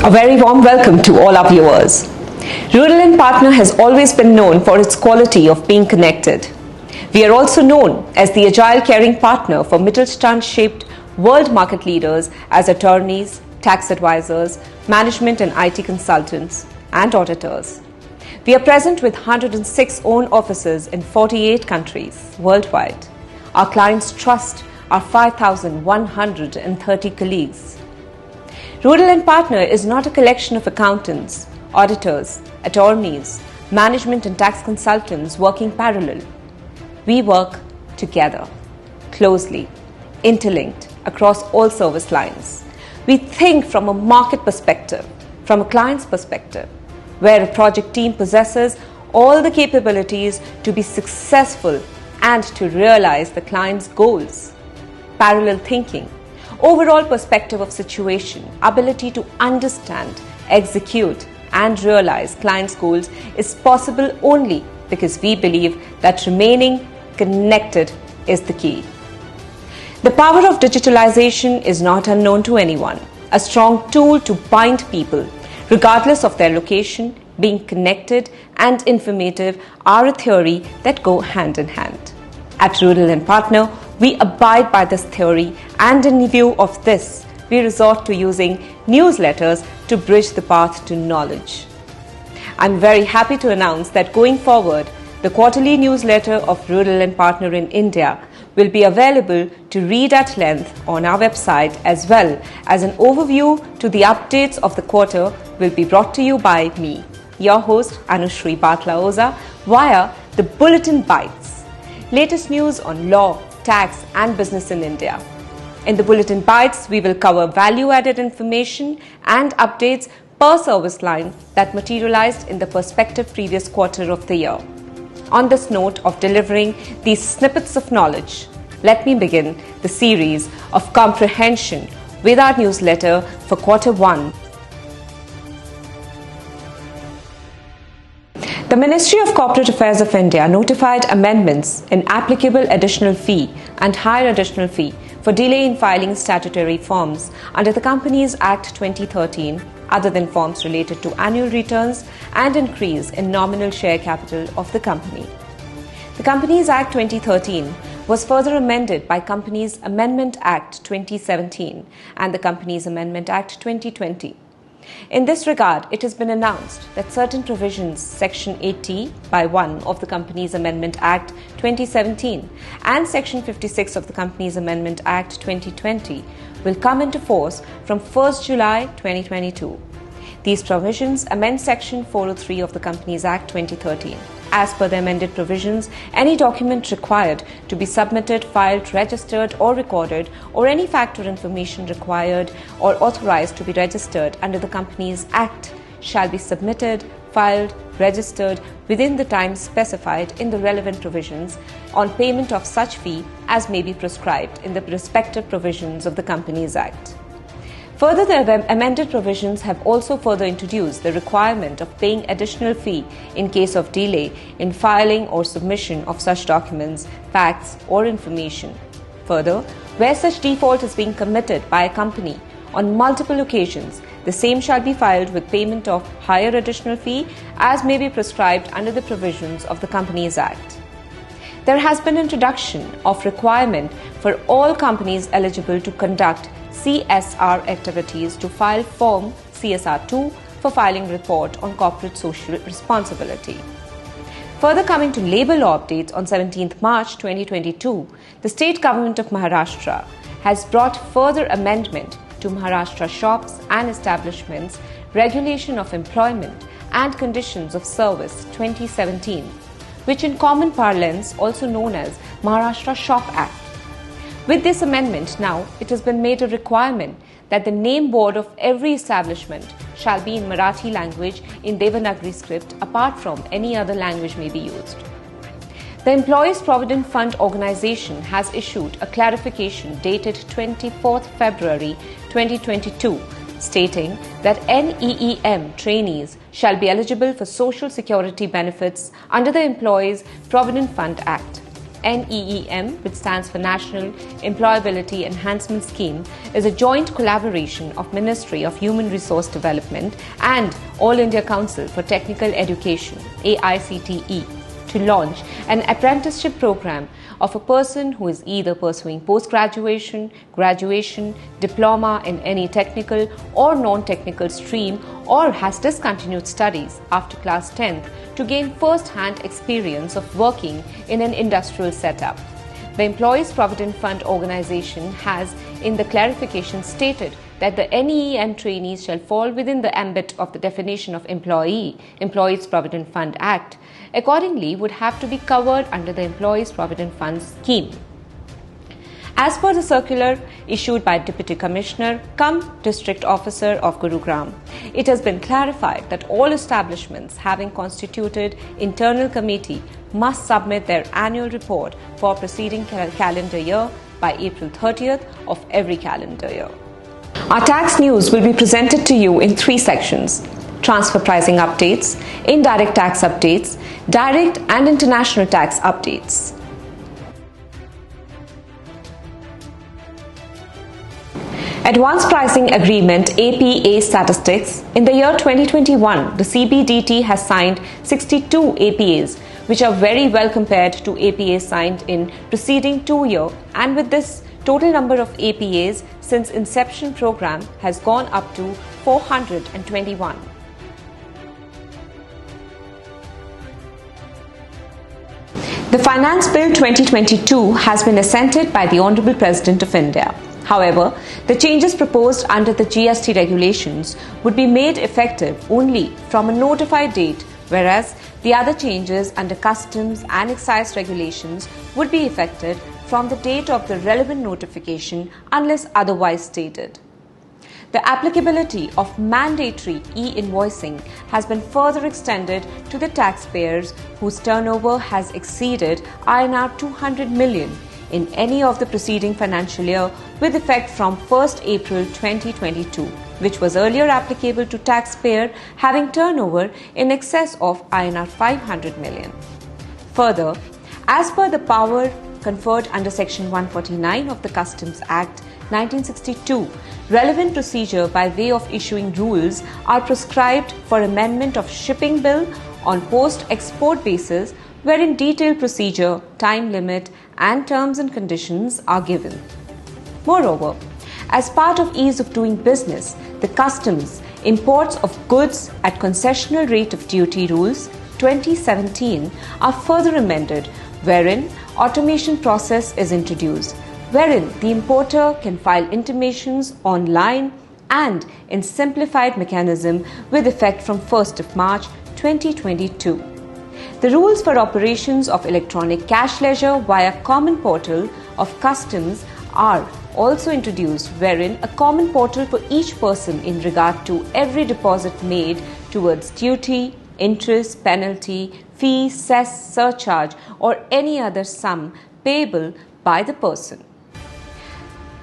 A very warm welcome to all our viewers. Rödl Partner has always been known for its quality of being connected. We are also known as the agile caring partner for Mittelstand-shaped world market leaders as attorneys, tax advisors, management and IT consultants, and auditors. We are present with 106 own offices in 48 countries worldwide. Our clients trust our 5,130 colleagues. Rödl Partner is not a collection of accountants, auditors, attorneys, management and tax consultants working parallel. We work together, closely, interlinked across all service lines. We think from a market perspective, from a client's perspective, where a project team possesses all the capabilities to be successful and to realize the client's goals. Parallel thinking, overall perspective of situation, ability to understand, execute, and realize clients' goals is possible only because we believe that remaining connected is the key. The power of digitalization is not unknown to anyone. A strong tool to bind people, regardless of their location, being connected and informative are a theory that go hand in hand. At Rödl Partner, we abide by this theory, and in view of this, we resort to using newsletters to bridge the path to knowledge. I'm very happy to announce that going forward, the quarterly newsletter of Rödl Partner in India will be available to read at length on our website, as well as an overview to the updates of the quarter will be brought to you by me, your host Anushrii Bathla Oza, via the Bulletin Bites, latest news on law, tax and business in India. In the Bulletin Bites, we will cover value-added information and updates per service line that materialized in the prospective previous quarter of the year. On this note of delivering these snippets of knowledge, let me begin the series of comprehension with our newsletter for quarter 1. The Ministry of Corporate Affairs of India notified amendments in applicable additional fee and higher additional fee for delay in filing statutory forms under the Companies Act 2013, other than forms related to annual returns, and increase in nominal share capital of the company. The Companies Act 2013 was further amended by Companies Amendment Act 2017 and the Companies Amendment Act 2020. In this regard, it has been announced that certain provisions, Section 80(1) of the Companies Amendment Act 2017 and Section 56 of the Companies Amendment Act 2020 will come into force from 1st July 2022. These provisions amend Section 403 of the Companies Act 2013. As per the amended provisions, any document required to be submitted, filed, registered or recorded, or any fact or information required or authorized to be registered under the Companies Act shall be submitted, filed, registered within the time specified in the relevant provisions on payment of such fee as may be prescribed in the respective provisions of the Companies Act. Further, the amended provisions have also further introduced the requirement of paying additional fee in case of delay in filing or submission of such documents, facts or information. Further, where such default is being committed by a company on multiple occasions, the same shall be filed with payment of higher additional fee as may be prescribed under the provisions of the Companies Act. There has been introduction of requirement for all companies eligible to conduct CSR activities to file Form CSR2 for filing report on corporate social responsibility. Further, coming to labour law updates, on 17th March 2022, the State Government of Maharashtra has brought further amendment to Maharashtra Shops and Establishments Regulation of Employment and Conditions of Service 2017, which in common parlance also known as Maharashtra Shop Act. With this amendment, now it has been made a requirement that the name board of every establishment shall be in Marathi language in Devanagari script, apart from any other language may be used. The Employees Provident Fund Organization has issued a clarification dated 24th February 2022 stating that NEEM trainees shall be eligible for Social Security benefits under the Employees Provident Fund Act. NEEM, which stands for National Employability Enhancement Scheme, is a joint collaboration of Ministry of Human Resource Development and All India Council for Technical Education, AICTE, to launch an apprenticeship program of a person who is either pursuing post-graduation, graduation, diploma in any technical or non-technical stream, or has discontinued studies after class 10th to gain first-hand experience of working in an industrial setup. The Employees Provident Fund organization has, in the clarification, stated that the NEEM trainees shall fall within the ambit of the definition of Employees Provident Fund Act, accordingly would have to be covered under the Employees Provident Fund scheme. As per the circular issued by Deputy Commissioner cum District Officer of Gurugram, it has been clarified that all establishments having constituted internal committee must submit their annual report for preceding calendar year by April 30th of every calendar year. Our tax news will be presented to you in 3 sections: transfer pricing updates, indirect tax updates, direct and international tax updates. Advanced Pricing Agreement APA statistics. In the year 2021, the CBDT has signed 62 APAs, which are very well compared to APAs signed in preceding 2 years, and with this total number of APAs since inception program has gone up to 421. The Finance Bill 2022 has been assented by the Honourable President of India. However, the changes proposed under the GST regulations would be made effective only from a notified date, whereas the other changes under customs and excise regulations would be effective from the date of the relevant notification unless otherwise stated. The applicability of mandatory e-invoicing has been further extended to the taxpayers whose turnover has exceeded INR 200 million in any of the preceding financial year with effect from 1st April 2022, which was earlier applicable to taxpayer having turnover in excess of INR 500 million. Further, as per the power conferred under Section 149 of the Customs Act 1962, relevant procedure by way of issuing rules are prescribed for amendment of shipping bill on post-export basis, wherein detailed procedure, time limit and terms and conditions are given. Moreover, as part of ease of doing business, the Customs Imports of Goods at Concessional Rate of Duty Rules 2017 are further amended, wherein automation process is introduced, wherein the importer can file intimations online and in simplified mechanism with effect from 1st of March 2022. The rules for operations of electronic cash ledger via common portal of customs are also introduced, wherein a common portal for each person in regard to every deposit made towards duty, interest, penalty, fee, cess, surcharge or any other sum payable by the person.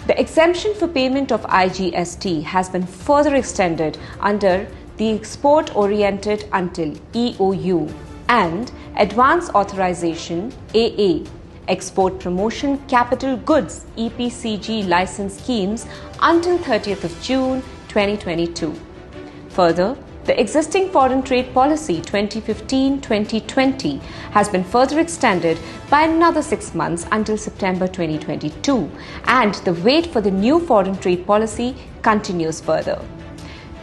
The exemption for payment of IGST has been further extended under the Export-Oriented until EOU and Advance Authorization AA, Export Promotion Capital Goods EPCG license schemes until 30th of June 2022. Further, the existing Foreign Trade Policy 2015-2020 has been further extended by another 6 months until September 2022, and the wait for the new Foreign Trade Policy continues further.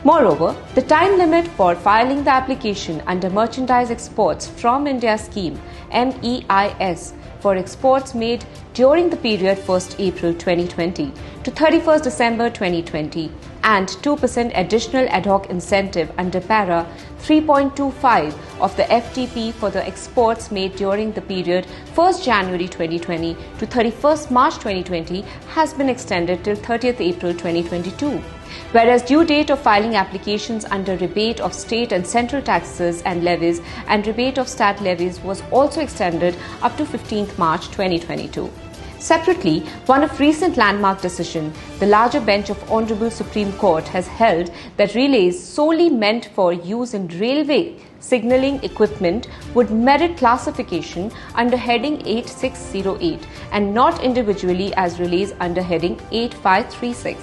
Moreover, the time limit for filing the application under Merchandise Exports from India Scheme MEIS for exports made during the period 1st April 2020 to 31st December 2020 and 2% additional ad hoc incentive under para 3.25 of the FTP for the exports made during the period 1st January 2020 to 31st March 2020 has been extended till 30th April 2022. Whereas due date of filing applications under rebate of state and central taxes and levies and rebate of stat levies was also extended up to 15th March 2022. Separately, one of recent landmark decision, the larger bench of Honorable Supreme Court has held that relays solely meant for use in railway signalling equipment would merit classification under heading 8608 and not individually as relays under heading 8536.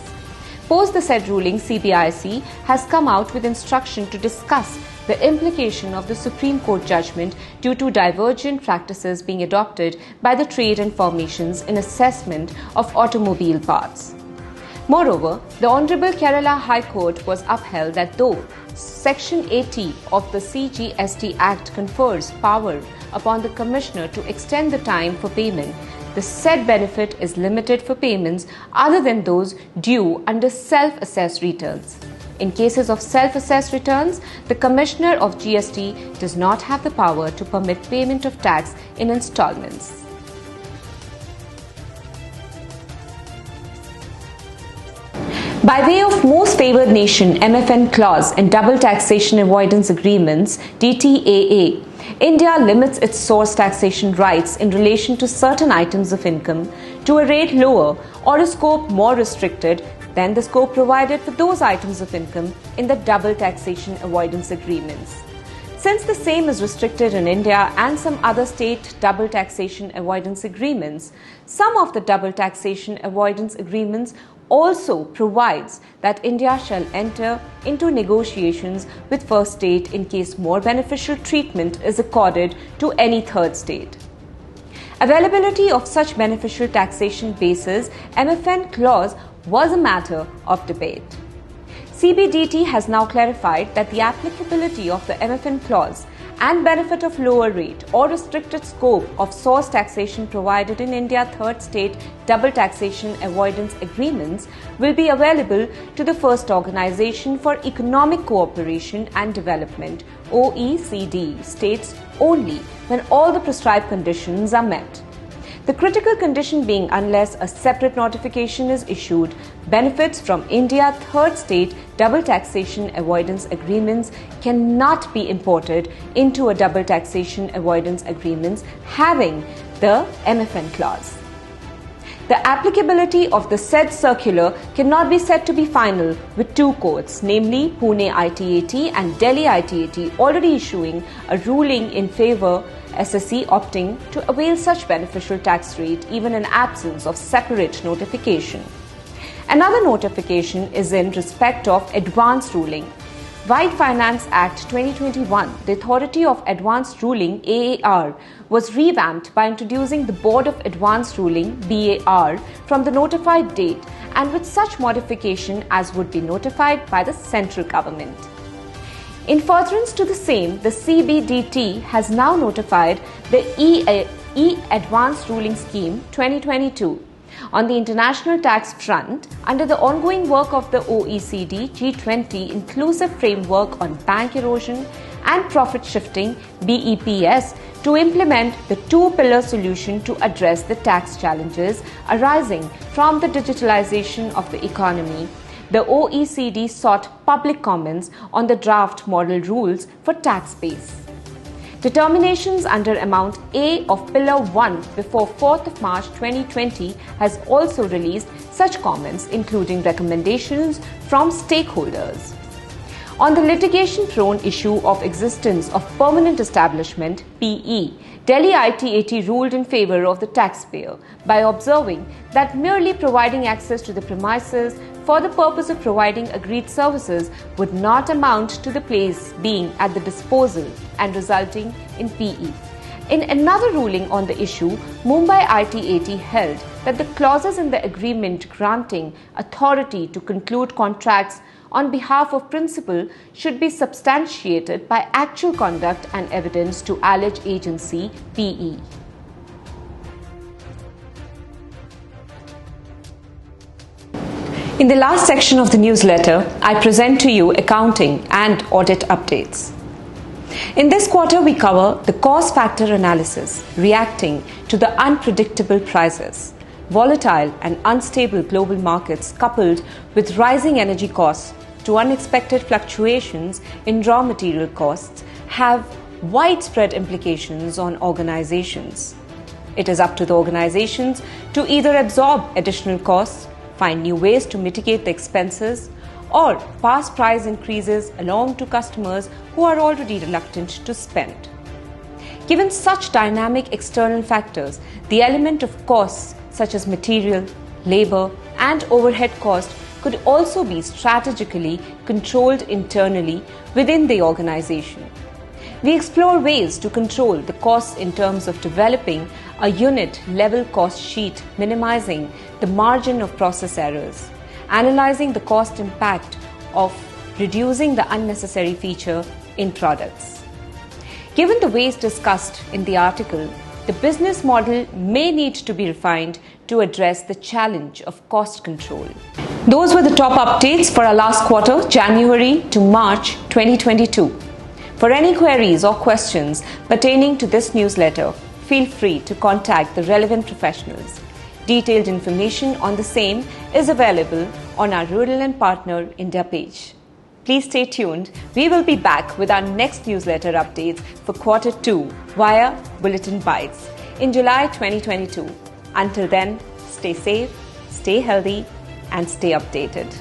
Post the said ruling, CBIC has come out with instruction to discuss the implication of the Supreme Court judgment due to divergent practices being adopted by the trade and formations in assessment of automobile parts. Moreover, the Honorable Kerala High Court was upheld that though Section 80 of the CGST Act confers power upon the Commissioner to extend the time for payment, the said benefit is limited for payments other than those due under self-assessed returns. In cases of self-assessed returns, the Commissioner of GST does not have the power to permit payment of tax in installments. By way of Most Favoured Nation MFN clause and double taxation avoidance agreements DTAA, India limits its source taxation rights in relation to certain items of income to a rate lower or a scope more restricted than the scope provided for those items of income in the double taxation avoidance agreements. Since the same is restricted in India and some other state double taxation avoidance agreements, some of the double taxation avoidance agreements also provides that India shall enter into negotiations with first state in case more beneficial treatment is accorded to any third state. Availability of such beneficial taxation basis MFN clause was a matter of debate. CBDT has now clarified that the applicability of the MFN clause and benefit of lower rate or restricted scope of source taxation provided in India third state double taxation avoidance agreements will be available to the first Organization for Economic Cooperation and Development OECD states only when all the prescribed conditions are met. The critical condition being unless a separate notification is issued, benefits from India third state double taxation avoidance agreements cannot be imported into a double taxation avoidance agreements having the MFN clause. The applicability of the said circular cannot be said to be final with two courts, namely Pune ITAT and Delhi ITAT, already issuing a ruling in favour SSE opting to avail such beneficial tax rate even in absence of separate notification. Another notification is in respect of advance ruling. White Finance Act 2021, the Authority of Advanced Ruling AAR, was revamped by introducing the Board of Advanced Ruling BAR from the notified date and with such modification as would be notified by the central government. In furtherance to the same, the CBDT has now notified the E-Advanced Ruling Scheme 2022. On the international tax front, under the ongoing work of the OECD G20 Inclusive Framework on Bank Erosion and Profit Shifting BEPS to implement the two-pillar solution to address the tax challenges arising from the digitalization of the economy, the OECD sought public comments on the draft model rules for tax base. Determinations under Amount A of Pillar 1 before 4th of March 2020 has also released such comments, including recommendations from stakeholders. On the litigation-prone issue of existence of permanent establishment, PE, Delhi ITAT ruled in favour of the taxpayer by observing that merely providing access to the premises for the purpose of providing agreed services would not amount to the place being at the disposal and resulting in PE. In another ruling on the issue, Mumbai ITAT held that the clauses in the agreement granting authority to conclude contracts on behalf of principal should be substantiated by actual conduct and evidence to alleged agency PE. In the last section of the newsletter, I present to you accounting and audit updates. In this quarter, we cover the cost factor analysis reacting to the unpredictable prices. Volatile and unstable global markets coupled with rising energy costs to unexpected fluctuations in raw material costs have widespread implications on organizations. It is up to the organizations to either absorb additional costs, find new ways to mitigate the expenses, or pass price increases along to customers who are already reluctant to spend. Given such dynamic external factors, the element of costs such as material, labor, and overhead cost could also be strategically controlled internally within the organization. We explore ways to control the costs in terms of developing a unit-level cost sheet, minimizing the margin of process errors, analyzing the cost impact of reducing the unnecessary feature in products. Given the ways discussed in the article, the business model may need to be refined to address the challenge of cost control. Those were the top updates for our last quarter, January to March 2022. For any queries or questions pertaining to this newsletter, feel free to contact the relevant professionals. Detailed information on the same is available on our Rödl Partner India page. Please stay tuned. We will be back with our next newsletter updates for Quarter 2 via Bulletin Bites in July 2022. Until then, stay safe, stay healthy, and stay updated.